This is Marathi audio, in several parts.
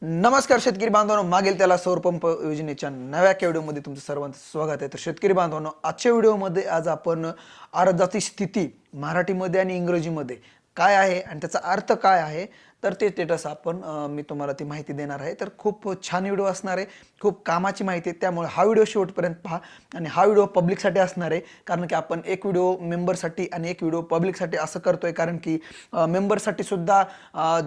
नमस्कार शेतकरी बांधवांनो, मागेल त्याला सौर पंप योजनेच्या नव्या व्हिडिओमध्ये तुमचं सर्वांचं स्वागत आहे। तर शेतकरी बांधवांनो, आजच्या व्हिडिओमध्ये आज आपण अर्जाची स्थिती मराठीमध्ये आणि इंग्रजीमध्ये काय आहे आणि त्याचा अर्थ काय आहे तर ते स्टेटस आपण मी तुम्हाला ती माहिती देणार आहे। तर खूप छान व्हिडिओ असणार आहे, खूप कामाची माहिती आहे, त्यामुळे हा व्हिडिओ शेवटपर्यंत पहा। आणि हा व्हिडिओ पब्लिकसाठी असणार आहे, कारण की आपण एक व्हिडिओ मेंबरसाठी आणि एक व्हिडिओ पब्लिकसाठी असं करतोय, कारण की मेंबरसाठी सुद्धा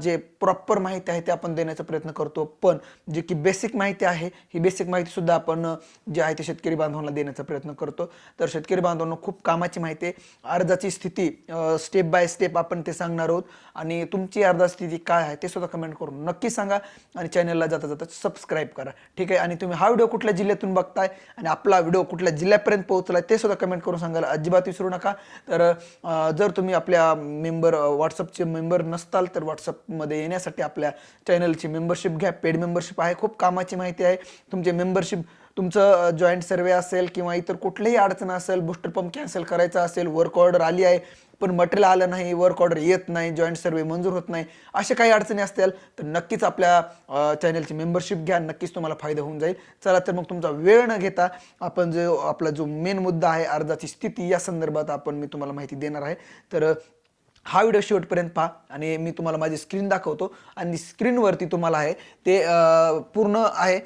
जे प्रॉपर माहिती आहे ते आपण देण्याचा प्रयत्न करतो, पण जे की बेसिक माहिती आहे ही बेसिक माहिती सुद्धा आपण जे आहे ते शेतकरी बांधवांना देण्याचा प्रयत्न करतो। तर शेतकरी बांधवांनो, खूप कामाची माहिती आहे, अर्जाची स्थिती स्टेप बाय स्टेप आपण ते सांगणार आहोत आणि तुमची अर्जा स्थिती काय आहे ते सुद्धा कमेंट करून नक्की सांगा आणि चॅनलला जाता जाता सबस्क्राइब करा, ठीक आहे। आणि तुम्ही हा व्हिडिओ कुठल्या जिल्ह्यातून बघताय आणि आपला व्हिडिओ कुठल्या जिल्ह्यापर्यंत पोहोचलाय ते सुद्धा कमेंट करून सांगायला अजिबात विसरू नका। तर जर तुम्ही आपल्या व्हॉट्सअपचे मेंबर नसताल तर व्हॉट्सअपमध्ये येण्यासाठी आपल्या चॅनलची मेंबरशिप घ्या, पेड मेंबरशिप आहे, खूप कामाची माहिती आहे। तुमचे मेंबरशिप तुमचं जॉईंट सर्वे असेल किंवा इतर कुठलीही अडचण असेल, बूस्टर पंप कॅन्सल करायचा असेल, वर्क ऑर्डर आली आहे पण मटेरियल आलं नाही, वर्क ऑर्डर येत नाही, जॉईंट सर्वे मंजूर होत नाही, अशा काही अडचणी असतील तर नक्कीच आपल्या चॅनलची मेंबरशिप घ्या, नक्कीच तुम्हाला फायदा होऊन जाईल। चला तर मग तुमचा वेळ न घेता आपण आपला जो मेन मुद्दा आहे अर्जाची स्थिती या संदर्भात मी तुम्हाला माहिती देणार आहे। तर हा व्हिडिओ शेवटपर्यंत पहा आणि मी तुम्हाला माझी स्क्रीन दाखवतो आणि स्क्रीनवरती तुम्हाला आहे ते पूर्ण आहे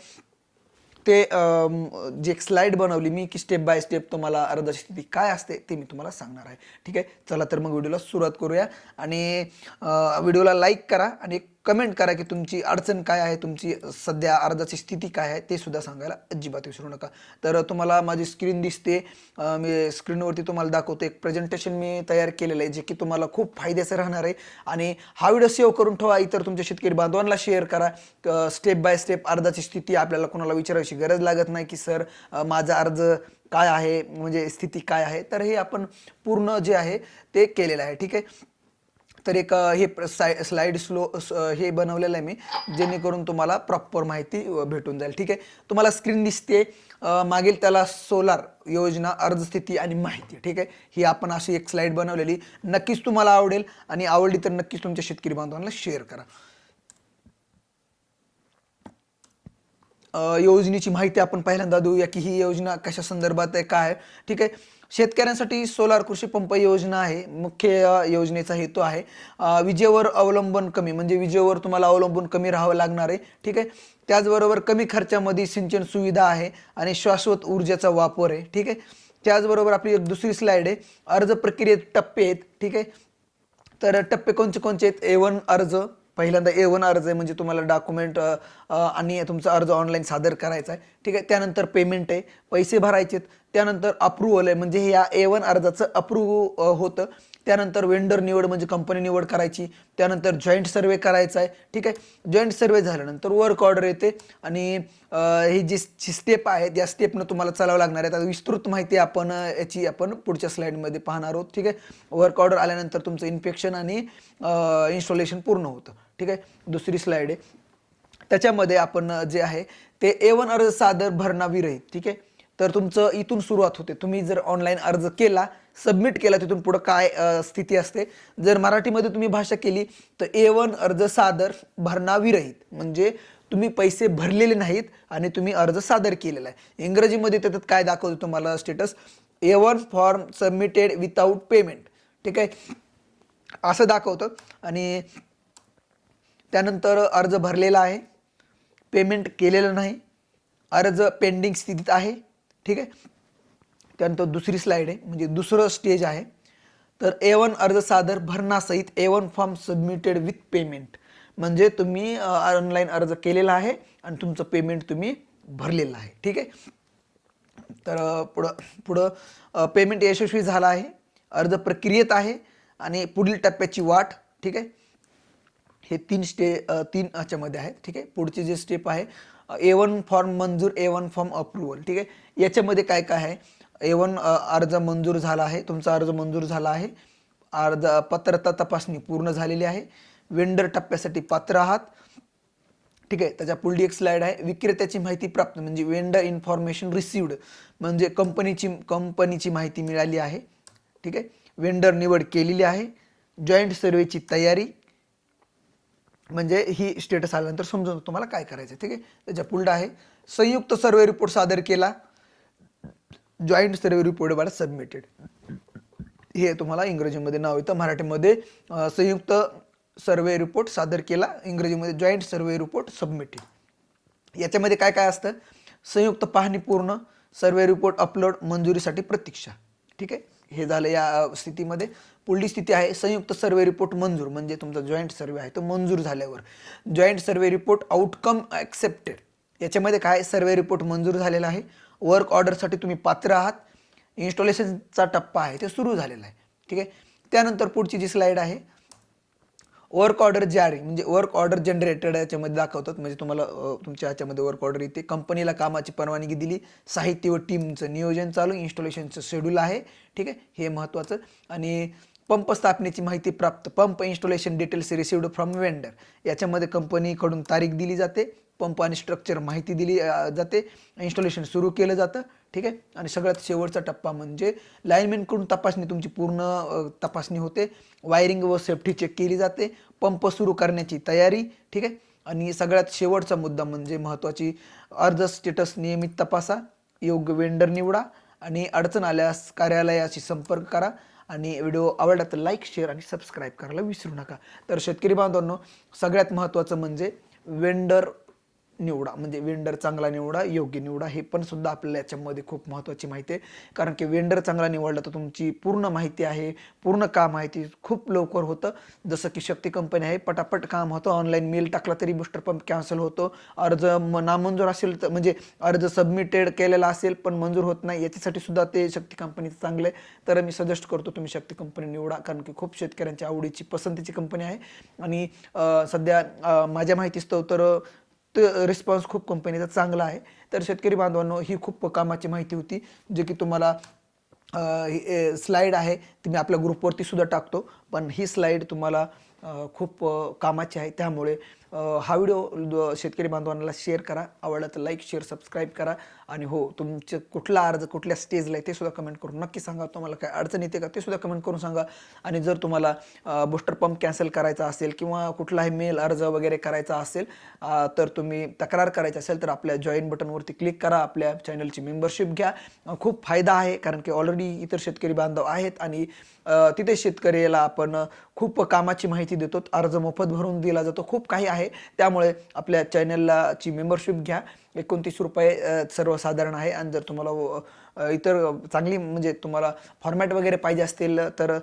ते जे एक स्लाइड बनवली मी की स्टेप बाय स्टेप तुम्हाला अर्जाची स्थिती काय असते ते मी तुम्हाला सांगणार आहे, ठीक आहे। चला तर मग व्हिडिओला सुरुवात करूया आणि व्हिडिओला लाईक करा आणि कमेंट करा की तुमची अडचण काय आहे, तुमची सध्या अर्जाची स्थिती काय आहे ते सुद्धा सांगायला अजिबात विसरू नका। तर तुम्हाला माझी स्क्रीन दिसते, मी स्क्रीनवरती तुम्हाला दाखवतो एक प्रेझेंटेशन मी तयार केलेलं आहे जे की तुम्हाला खूप फायद्याचं राहणार आहे। आणि हा व्हिडिओ सेव्ह करून ठेवा, इतर तुमच्या शेतकरी बांधवांना शेअर करा। स्टेप बाय स्टेप अर्जाची स्थिती आपल्याला कोणाला विचारायची गरज लागत नाही की सर माझा अर्ज काय आहे, म्हणजे स्थिती काय आहे, तर हे आपण पूर्ण जे आहे ते केलेलं आहे, ठीक आहे। तर एक हे स्लाइड हे बनवलेलं आहे मी, जेणेकरून तुम्हाला प्रॉपर माहिती भेटून जाईल, ठीक आहे। तुम्हाला स्क्रीन दिसते, मागील त्याला सोलार योजना अर्ज स्थिती आणि माहिती, ठीक आहे। ही आपण अशी एक स्लाइड बनवलेली, नक्कीच तुम्हाला आवडेल आणि आवडली तर नक्कीच तुमच्या शेतकरी बांधवांना शेअर करा। योजनेची माहिती आपण पहिल्यांदा देऊया की ही योजना कशा संदर्भात आहे, काय आहे, ठीक आहे। शेतकऱ्यांसाठी सोलार कृषी पंप योजना आहे। मुख्य योजनेचा हेतू आहे विजेवर अवलंबन कमी, म्हणजे विजेवर तुम्हाला अवलंबून कमी राहावं लागणार आहे, ठीक आहे। त्याचबरोबर कमी खर्चामध्ये सिंचन सुविधा आहे आणि शाश्वत ऊर्जेचा वापर आहे, ठीक आहे। त्याचबरोबर आपली एक दुसरी स्लाइड आहे, अर्ज प्रक्रियेत टप्पे आहेत, ठीक आहे। तर टप्पे कोणते कोणते आहेत? A1 अर्ज, पहिल्यांदा A1 अर्ज आहे, म्हणजे तुम्हाला डॉक्युमेंट आणि तुमचा अर्ज ऑनलाईन सादर करायचा आहे, ठीक आहे। त्यानंतर पेमेंट आहे, पैसे भरायचे आहेत। त्यानंतर अप्रूव्हल आहे, म्हणजे या A1 अर्जाचं अप्रूव्ह होतं। त्यानंतर वेंडर निवड, म्हणजे कंपनी निवड करायची। त्यानंतर जॉईंट सर्वे करायचा आहे, ठीक आहे। जॉईंट सर्वे झाल्यानंतर वर्क ऑर्डर येते आणि ही जी स्टेप आहे त्या स्टेपनं तुम्हाला चालावं लागणार आहे। आता विस्तृत माहिती आपण याची पुढच्या स्लाइडमध्ये पाहणार आहोत, ठीक आहे। वर्क ऑर्डर आल्यानंतर तुमचं इन्स्पेक्शन आणि इन्स्टॉलेशन पूर्ण होतं, ठीक आहे। दुसरी स्लाइड आहे, त्याच्यामध्ये आपण जे आहे ते A1 अर्ज सादर भरणा विरहित, ठीक आहे। तर तुमचं इथून सुरुवात होते, तुम्ही जर ऑनलाईन अर्ज केला, सबमिट केला, तिथून पुढे काय स्थिती असते। जर मराठीमध्ये तुम्ही भाषा केली तर A1 अर्ज सादर भरणा विरहित, म्हणजे तुम्ही पैसे भरलेले नाहीत आणि तुम्ही अर्ज सादर केलेला आहे। इंग्रजीमध्ये त्याच्यात काय दाखवतो तुम्हाला status, A1 form submitted without payment, ठीक आहे, असं दाखवतं। आणि त्यानंतर अर्ज भरलेला आहे, पेमेंट केलेलं नाही, अर्ज पेंडिंग स्थितीत आहे, ठीक आहे। त्यानंतर दुसरी स्लाइड आहे, म्हणजे दुसरं स्टेज आहे। तर A1 अर्ज सादर भरणासहित A1 form submitted with payment, म्हणजे तुम्ही ऑनलाईन अर्ज केलेला आहे आणि तुमचं पेमेंट तुम्ही भरलेलं आहे, ठीक आहे। तर पुढं पेमेंट यशस्वी झाला आहे, अर्ज प्रक्रियेत आहे आणि पुढील टप्प्याची वाट, ठीक आहे। हे तीन ह्याच्यामध्ये आहेत, ठीक आहे। पुढची जे स्टेप आहे A1 फॉर्म मंजूर, A1 फॉर्म अप्रूव्हल, ठीक आहे। याच्यामध्ये काय काय आहे, A1 अर्ज मंजूर झाला आहे, तुमचा अर्ज मंजूर झाला आहे, अर्ज पात्रता तपासणी पूर्ण झालेली आहे, वेंडर टप्प्यासाठी पात्र आहात, ठीक आहे। त्याच्या पुढली एक स्लाइड आहे, विक्रेत्याची माहिती प्राप्त, म्हणजे वेंडर इन्फॉर्मेशन रिसिव्ड, म्हणजे कंपनीची माहिती मिळाली आहे, ठीक आहे। वेंडर निवड केलेली आहे, जॉईंट सर्वेची तयारी, म्हणजे ही स्टेटस आल्यानंतर समजून तुम्हाला काय करायचं, ठीक आहे. त्याच्या पुढे आहे संयुक्त सर्वे रिपोर्ट सादर केला, जॉईंट सर्वे रिपोर्ट बार सबमिटेड. हे तुम्हाला इंग्रजीमध्ये नाव येतं, मराठीमध्ये संयुक्त सर्वे रिपोर्ट सादर केला, इंग्रजीमध्ये जॉईंट सर्वे रिपोर्ट सबमिटेड. याच्यामध्ये काय काय असतं, संयुक्त पाहणी पूर्ण, सर्वे रिपोर्ट अपलोड, मंजुरीसाठी प्रतीक्षा, ठीक आहे. हे झालं या स्थितीमध्ये. पुढली स्थिती आहे संयुक्त सर्वे रिपोर्ट मंजूर, म्हणजे तुमचा जॉईंट सर्वे आहे तो मंजूर झाल्यावर. Joint survey report outcome accepted. याच्यामध्ये काय, सर्वे रिपोर्ट मंजूर झालेला आहे, वर्क ऑर्डरसाठी तुम्ही पात्र आहात, इन्स्टॉलेशनचा टप्पा आहे ते सुरू झालेला आहे, ठीक आहे. त्यानंतर पुढची जी स्लाइड आहे वर्क ऑर्डर जारी, म्हणजे वर्क ऑर्डर जनरेटेड याच्यामध्ये दाखवतात, म्हणजे तुम्हाला तुमच्या ह्याच्यामध्ये वर्क ऑर्डर येते, कंपनीला कामाची परवानगी दिली, साहित्य व टीमचं नियोजन चालू, इन्स्टॉलेशनचं शेड्यूल आहे, ठीक आहे, हे महत्त्वाचं. आणि पंप स्थापनेची माहिती प्राप्त, pump installation details received from vendor, याच्यामध्ये कंपनीकडून तारीख दिली जाते, पंप आणि स्ट्रक्चर माहिती दिली जाते, इन्स्टॉलेशन सुरू केलं जातं, ठीक आहे. आणि सगळ्यात शेवटचा टप्पा म्हणजे लाईनमॅनकडून तपासणी, तुमची पूर्ण तपासणी होते, वायरिंग व सेफ्टी चेक केली जाते, पंप सुरू करण्याची तयारी, ठीक आहे. आणि सगळ्यात शेवटचा मुद्दा म्हणजे महत्त्वाची, अर्ज स्टेटस नियमित तपासा, योग्य वेंडर निवडा आणि अडचण आल्यास कार्यालयाशी संपर्क करा. आणि व्हिडिओ आवडला तर लाईक, शेअर आणि सबस्क्राईब करायला विसरू नका. तर शेतकरी बांधवांनो, सगळ्यात महत्त्वाचं म्हणजे वेंडर निवडा, म्हणजे वेंडर चांगला निवडा, योग्य निवडा. हे पण सुद्धा आपल्याला याच्यामध्ये खूप महत्त्वाची माहिती आहे, कारण की वेंडर चांगला निवडला तर तुमची पूर्ण माहिती आहे, पूर्ण काम आहे ती खूप लवकर होतं. जसं की शक्ती कंपनी आहे, पटापट काम होतं, ऑनलाईन मेल टाकला तरी बूस्टर पंप कॅन्सल होतो, अर्ज नामंजूर असेल तर, म्हणजे अर्ज सबमिटेड केलेला असेल पण मंजूर होत नाही, याच्यासाठी सुद्धा ते शक्ती कंपनीचं चांगलं आहे. तर मी सजेस्ट करतो तुम्ही शक्ती कंपनी निवडा, कारण की खूप शेतकऱ्यांच्या आवडीची पसंतीची कंपनी आहे. आणि सध्या माझ्या माहितीस्तव तर रिस्पॉन्स खूप कंपनीचा चांगला आहे. तर शेतकरी बांधवांनो, ही खूप कामाची माहिती होती, जे की तुम्हाला स्लाईड आहे ती मी आपल्या ग्रुपवरती सुद्धा टाकतो, पण ही स्लाईड तुम्हाला खूप कामाची आहे. त्यामुळे हा व्हिडिओ शेतकरी बांधवांना शेअर करा, आवडला तर लाईक, शेअर, सबस्क्राईब करा. आणि हो, तुमचे कुठला अर्ज कुठल्या स्टेजला आहे ते सुद्धा कमेंट करून नक्की सांगा, तुम्हाला काय अडचण येते का ते सुद्धा कमेंट करून सांगा. आणि जर तुम्हाला बूस्टर पंप कॅन्सल करायचा असेल किंवा कुठलाही मेल अर्ज वगैरे करायचा असेल, तर तुम्ही तक्रार करायची असेल तर आपल्या जॉईन बटनवरती क्लिक करा, आपल्या चॅनलची मेंबरशिप घ्या. खूप फायदा आहे, कारण की ऑलरेडी इतर शेतकरी बांधव आहेत आणि तिथे शेतकऱ्याला आपण खूप कामाची माहिती देतो, अर्ज मोफत भरून दिला जातो, खूप काही आहे. त्यामुळे आपल्या चॅनलला ची मेंबरशिप घ्या, 29 रुपये सर्वसाधारण आहे. आणि जर तुम्हाला इतर चांगली म्हणजे तुम्हाला फॉर्मॅट वगैरे पाहिजे असतील तर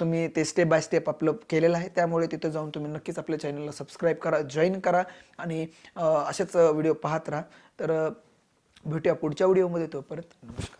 तुम्ही ते स्टेप बाय स्टेप आपलं केलेलं आहे. त्यामुळे तिथं जाऊन तुम्ही नक्कीच आपल्या चॅनलला सबस्क्राईब करा, जॉईन करा आणि असेच व्हिडिओ पाहत राहा. तर भेटूया पुढच्या व्हिडिओमध्ये, तोपर्यंत नमस्कार.